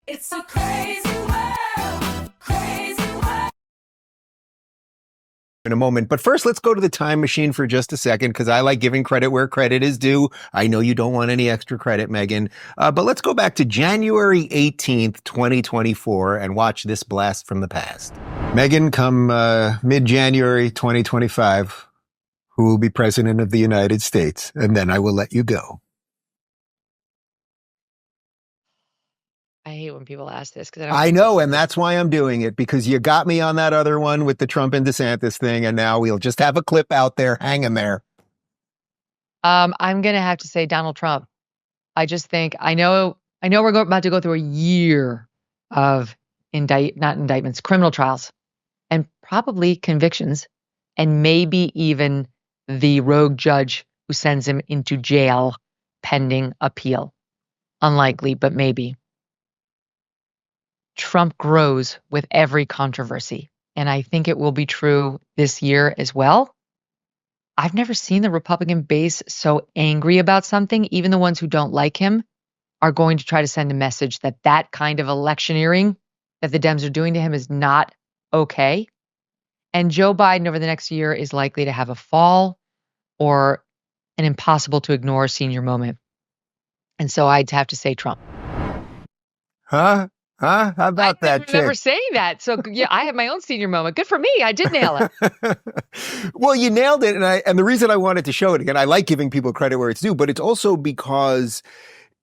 It's a crazy world, crazy world. In a moment. But first, let's go to the time machine for just a second, because I like giving credit where credit is due. I know you don't want any extra credit, Megan. But let's go back to January 18th, 2024, and watch this blast from the past. Megan, come mid-January 2025, who will be president of the United States? And then I will let you go. I hate when people ask this because I know, and that's why I'm doing it, because you got me on that other one with the Trump and DeSantis thing, and now we'll just have a clip out there hanging there. I'm gonna have to say Donald Trump. I just think I know we're about to go through a year of criminal trials, and probably convictions, and maybe even the rogue judge who sends him into jail pending appeal. Unlikely, but maybe. Trump grows with every controversy, and I think it will be true this year as well. I've never seen the Republican base so angry about something. Even the ones who don't like him are going to try to send a message that that kind of electioneering that the Dems are doing to him is not okay. And Joe Biden over the next year is likely to have a fall or an impossible to ignore senior moment. And so I'd have to say Trump. Huh? How about that, I remember chick? saying that. So yeah, I have my own senior moment. Good for me. I did nail it. Well, you nailed it. And the reason I wanted to show it again, I like giving people credit where it's due, but it's also because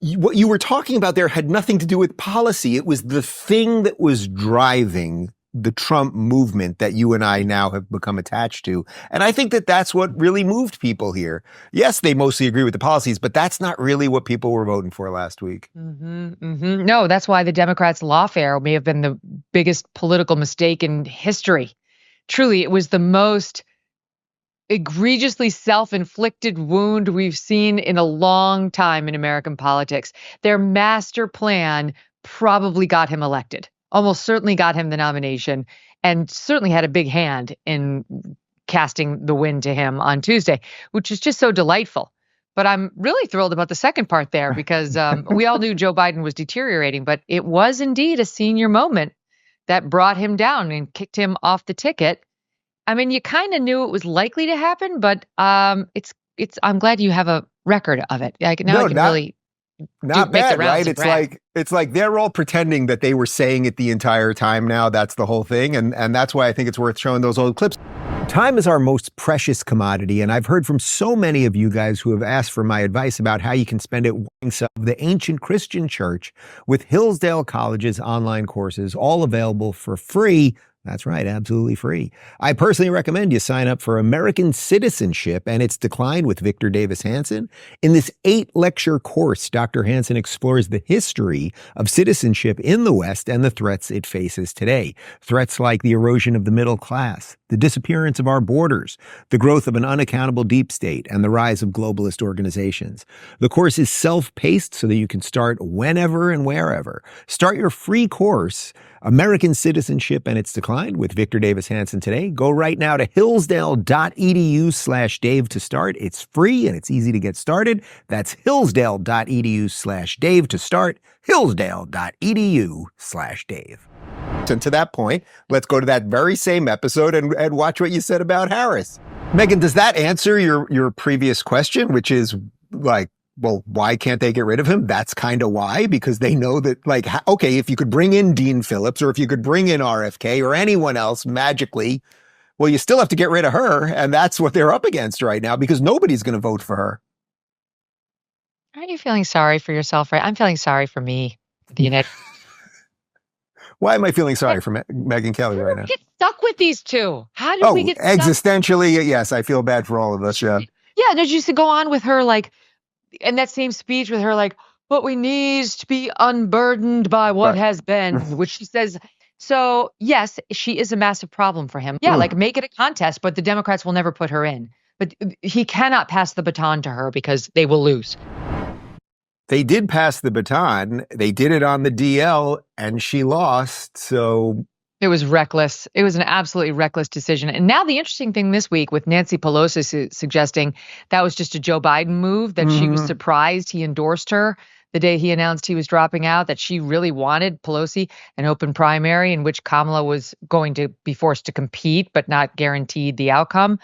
what you were talking about there had nothing to do with policy. It was the thing that was driving the Trump movement that you and I now have become attached to. And I think that that's what really moved people here. Yes, they mostly agree with the policies, but that's not really what people were voting for last week. No, that's why the Democrats' lawfare may have been the biggest political mistake in history. Truly, it was the most egregiously self-inflicted wound we've seen in a long time in American politics. Their master plan probably got him elected. Almost certainly got him the nomination, and certainly had a big hand in casting the win to him on Tuesday, which is just so delightful. But I'm really thrilled about the second part there, because we all knew Joe Biden was deteriorating, but it was indeed a senior moment that brought him down and kicked him off the ticket. I mean, you kind of knew it was likely to happen, but I'm glad you have a record of it. Now I can really not make the bad, rounds right? and brag. It's like they're all pretending that they were saying it the entire time now. That's the whole thing. And that's why I think it's worth showing those old clips. Time is our most precious commodity, and I've heard from so many of you guys who have asked for my advice about how you can spend it of the ancient Christian church with Hillsdale College's online courses, all available for free. That's right, absolutely free. I personally recommend you sign up for American Citizenship and Its Decline with Victor Davis Hanson. In this 8-lecture course, Dr. Hanson explores the history of citizenship in the West and the threats it faces today. Threats like the erosion of the middle class, the disappearance of our borders, the growth of an unaccountable deep state, and the rise of globalist organizations. The course is self-paced so that you can start whenever and wherever. Start your free course, American Citizenship and Its Decline with Victor Davis Hanson today. Go right now to hillsdale.edu/Dave to start. It's free and it's easy to get started. That's hillsdale.edu/Dave to start. hillsdale.edu/Dave. And to that point, let's go to that very same episode and watch what you said about Harris. Megan, does that answer your previous question, which is like, well, why can't they get rid of him? That's kind of why, because they know that, like, okay, if you could bring in Dean Phillips or if you could bring in RFK or anyone else magically, well, you still have to get rid of her. And that's what they're up against right now, because nobody's going to vote for her. Aren't you feeling sorry for yourself? Right? I'm feeling sorry for me. Why am I feeling sorry for Megyn Kelly right now? Get stuck with these two. How did we get stuck? Existentially, yes, I feel bad for all of us. Yeah. Yeah, did you used to go on with her like, in that same speech with her like, but we need to be unburdened by what has been, which she says. So yes, she is a massive problem for him. Yeah, like make it a contest, but the Democrats will never put her in. But he cannot pass the baton to her because they will lose. They did pass the baton. They did it on the DL and she lost. So it was reckless. It was an absolutely reckless decision. And now the interesting thing this week with Nancy Pelosi suggesting that was just a Joe Biden move, that she was surprised he endorsed her. the day he announced he was dropping out, that she really wanted Pelosi an open primary in which Kamala was going to be forced to compete, but not guaranteed the outcome.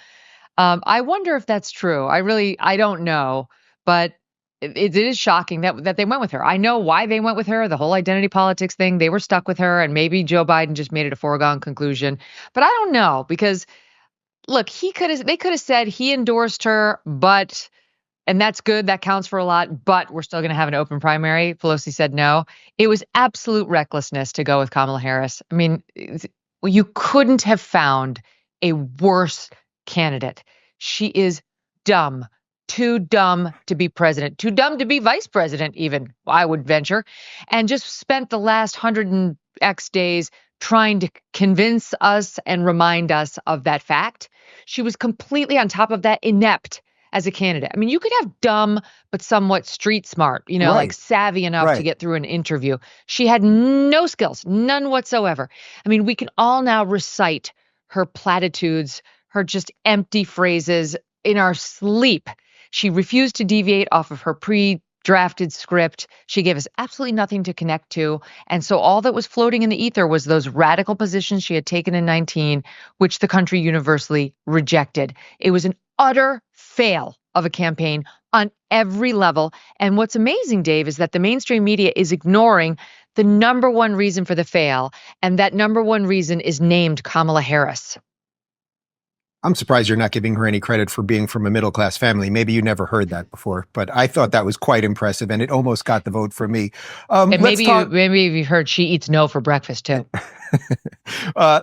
I wonder if that's true. I don't know, but it is shocking that they went with her. I know why they went with her. The whole identity politics thing, they were stuck with her, and maybe Joe Biden just made it a foregone conclusion. But I don't know because look, they could have said he endorsed her, but and that's good. That counts for a lot, but we're still going to have an open primary. Pelosi said no. It was absolute recklessness to go with Kamala Harris. I mean, you couldn't have found a worse candidate. She is dumb, too dumb to be president, too dumb to be vice president, even, I would venture, and just spent the last 100 and X days trying to convince us and remind us of that fact. She was completely, on top of that, inept as a candidate. I mean, you could have dumb, but somewhat street smart, like Right. savvy enough to Right. get through an interview. She had no skills, none whatsoever. I mean, we can all now recite her platitudes, her just empty phrases in our sleep. She refused to deviate off of her pre-drafted script. She gave us absolutely nothing to connect to. And so all that was floating in the ether was those radical positions she had taken in 19, which the country universally rejected. It was an utter fail of a campaign on every level. And what's amazing, Dave, is that the mainstream media is ignoring the number one reason for the fail. And that number one reason is named Kamala Harris. I'm surprised you're not giving her any credit for being from a middle-class family. Maybe you never heard that before, but I thought that was quite impressive, and it almost got the vote for me. And Let's maybe you heard she eats no for breakfast too.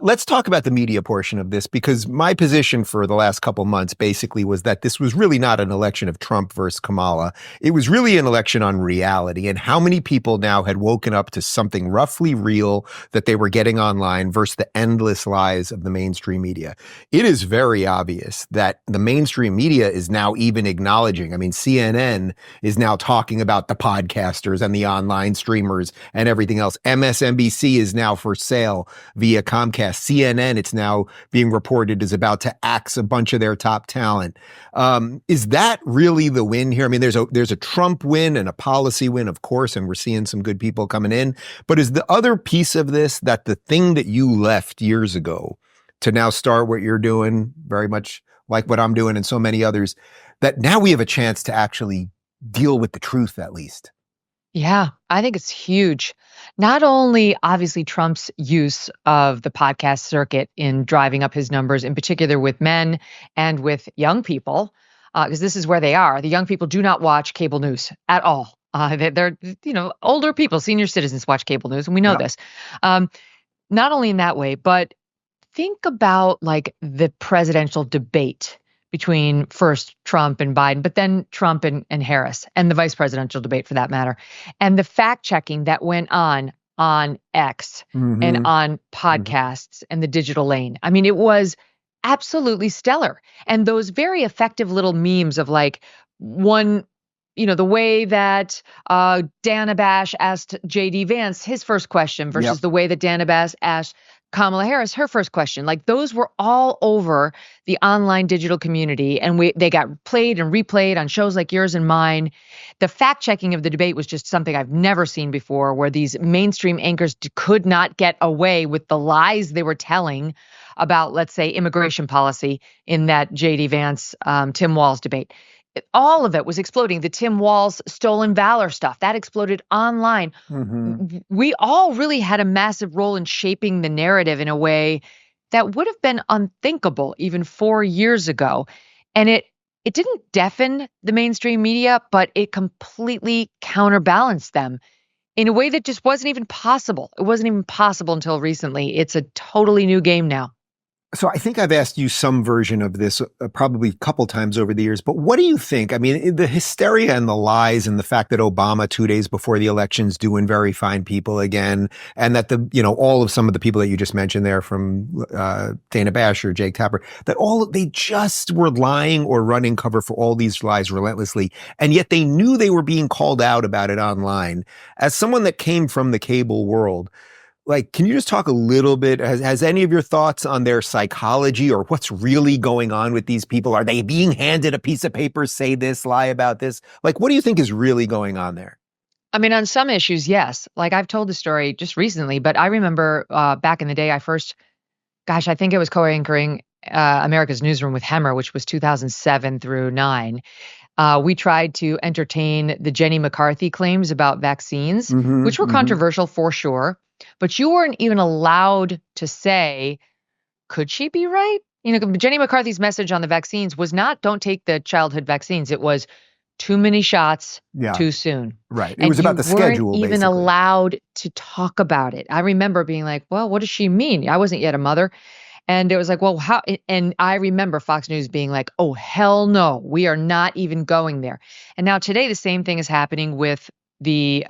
Let's talk about the media portion of this, because my position for the last couple months basically was that this was really not an election of Trump versus Kamala. It was really an election on reality and how many people now had woken up to something roughly real that they were getting online versus the endless lies of the mainstream media. It is very obvious that the mainstream media is now even acknowledging. I mean, CNN is now talking about the podcasters and the online streamers and everything else. MSNBC is now for sale via Comcast. CNN, it's now being reported, is about to axe a bunch of their top talent. Is that really the win here? I mean, there's a Trump win and a policy win, of course, and we're seeing some good people coming in. But is the other piece of this that the thing that you left years ago to now start what you're doing, very much like what I'm doing and so many others, that now we have a chance to actually deal with the truth at least? Yeah, I think it's huge. Not only obviously Trump's use of the podcast circuit in driving up his numbers, in particular with men and with young people, because this is where they are. The young people do not watch cable news at all. They're older people, senior citizens watch cable news, and we know Yep. this. Not only in that way, but think about like the presidential debate between first Trump and Biden, but then Trump and Harris, and the vice presidential debate for that matter, and the fact checking that went on X and on podcasts and the digital lane. I mean, it was absolutely stellar. And those very effective little memes of like one, the way that Dana Bash asked JD Vance his first question versus Yep. the way that Dana Bash asked Kamala Harris her first question. Like those were all over the online digital community, and they got played and replayed on shows like yours and mine. The fact checking of the debate was just something I've never seen before, where these mainstream anchors could not get away with the lies they were telling about, let's say, immigration policy in that JD Vance Tim Walz debate. All of it was exploding. The Tim Walz stolen valor stuff that exploded online. We all really had a massive role in shaping the narrative in a way that would have been unthinkable even 4 years ago. And it didn't deafen the mainstream media, but it completely counterbalanced them in a way that just wasn't even possible. It wasn't even possible until recently. It's a totally new game now. So I think I've asked you some version of this probably a couple times over the years, but what do you think? I mean, the hysteria and the lies and the fact that Obama 2 days before the election's doing very fine people again, and that all of some of the people that you just mentioned there from Dana Bash or Jake Tapper, that they just were lying or running cover for all these lies relentlessly. And yet they knew they were being called out about it online. As someone that came from the cable world, like, can you just talk a little bit? Has any of your thoughts on their psychology or what's really going on with these people? Are they being handed a piece of paper, say this, lie about this? Like, what do you think is really going on there? I mean, on some issues, yes. Like I've told the story just recently, but I remember back in the day, I think it was co-anchoring America's Newsroom with Hemmer, which was 2007 through 9. We tried to entertain the Jenny McCarthy claims about vaccines, Hmm. which were Hmm. controversial for sure, but you weren't even allowed to say, could she be right? Jenny McCarthy's message on the vaccines was not don't take the childhood vaccines. It was too many shots Yeah, too soon. right. It And was you about the weren't schedule, even basically. allowed to talk about it. I remember being like, well, what does she mean? I wasn't yet a mother. And it was like, well, how? And I remember Fox News being like, oh, hell no, we are not even going there. And now today, the same thing is happening with the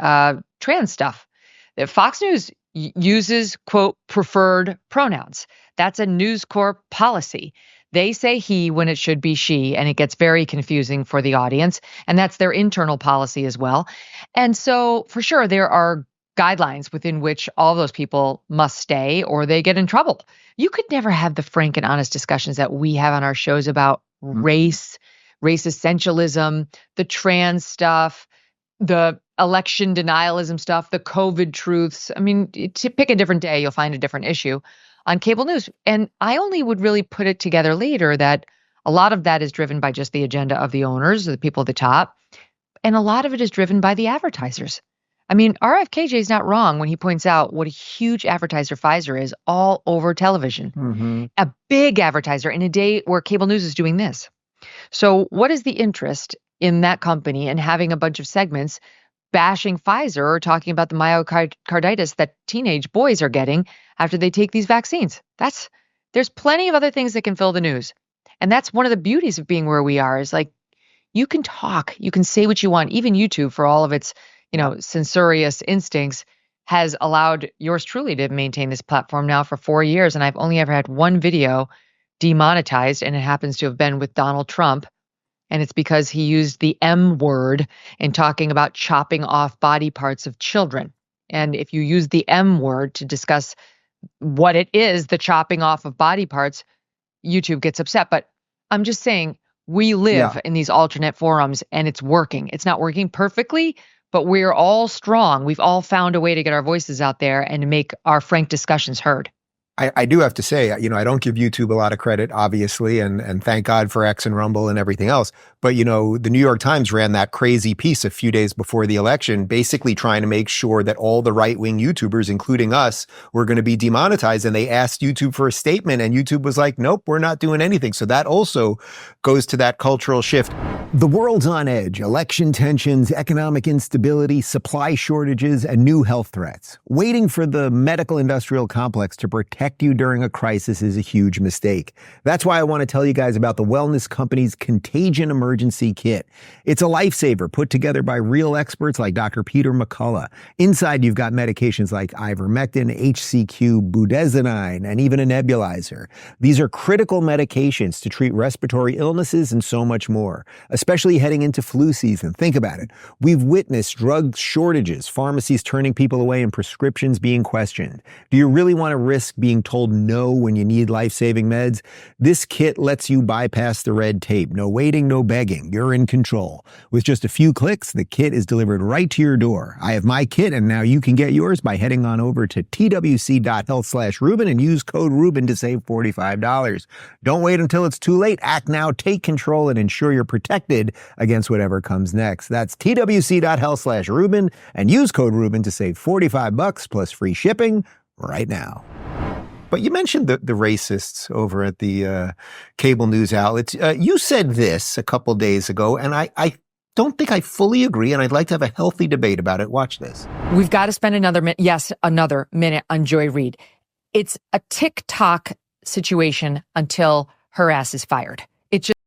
trans stuff. That Fox News uses, quote, preferred pronouns. That's a News Corp policy. They say he when it should be she, and it gets very confusing for the audience. And that's their internal policy as well. And so, for sure, there are guidelines within which all those people must stay or they get in trouble. You could never have the frank and honest discussions that we have on our shows about race essentialism, the trans stuff, the election denialism stuff, the COVID truths. I mean, to pick a different day, you'll find a different issue on cable news. And I only would really put it together later that a lot of that is driven by just the agenda of the owners, the people at the top, and a lot of it is driven by the advertisers. I mean, RFKJ is not wrong when he points out what a huge advertiser Pfizer is all over television, Hmm. a big advertiser in a day where cable news is doing this. So, what is the interest in that company and having a bunch of segments bashing Pfizer or talking about the myocarditis that teenage boys are getting after they take these vaccines? There's plenty of other things that can fill the news. And that's one of the beauties of being where we are is like you can talk, you can say what you want. Even YouTube, for all of its, censorious instincts, has allowed yours truly to maintain this platform now for 4 years. And I've only ever had one video demonetized, and it happens to have been with Donald Trump. And it's because he used the M word in talking about chopping off body parts of children. And if you use the M word to discuss what it is, the chopping off of body parts, YouTube gets upset. But I'm just saying, we Yeah. live in these alternate forums and it's working. It's not working perfectly, but we're all strong. We've all found a way to get our voices out there and to make our frank discussions heard. I do have to say, I don't give YouTube a lot of credit, obviously, and thank God for X and Rumble and everything else. But, the New York Times ran that crazy piece a few days before the election, basically trying to make sure that all the right-wing YouTubers, including us, were going to be demonetized. And they asked YouTube for a statement, and YouTube was like, nope, we're not doing anything. So that also goes to that cultural shift. The world's on edge. Election tensions, economic instability, supply shortages, and new health threats. Waiting for the medical industrial complex to protect you during a crisis is a huge mistake. That's why I want to tell you guys about the wellness company's Contagion Emergency Kit. It's a lifesaver put together by real experts like Dr. Peter McCullough. Inside, you've got medications like ivermectin, HCQ, budesonide, and even a nebulizer. These are critical medications to treat respiratory illnesses and so much more, especially heading into flu season. Think about it. We've witnessed drug shortages, pharmacies turning people away, and prescriptions being questioned. Do you really want to risk being told no when you need life-saving meds? This kit lets you bypass the red tape. No waiting, no begging. You're in control. With just a few clicks, the kit is delivered right to your door. I have my kit, and now you can get yours by heading on over to twc.health/Ruben and use code Ruben to save $45. Don't wait until it's too late. Act now, take control, and ensure you're protected against whatever comes next. That's twc.health/Ruben and use code Ruben to save $45 plus free shipping right now. But you mentioned the racists over at the cable news outlets. You said this a couple days ago, and I don't think I fully agree, and I'd like to have a healthy debate about it. Watch this. We've got to spend another minute on Joy Reid. It's a TikTok situation until her ass is fired. It just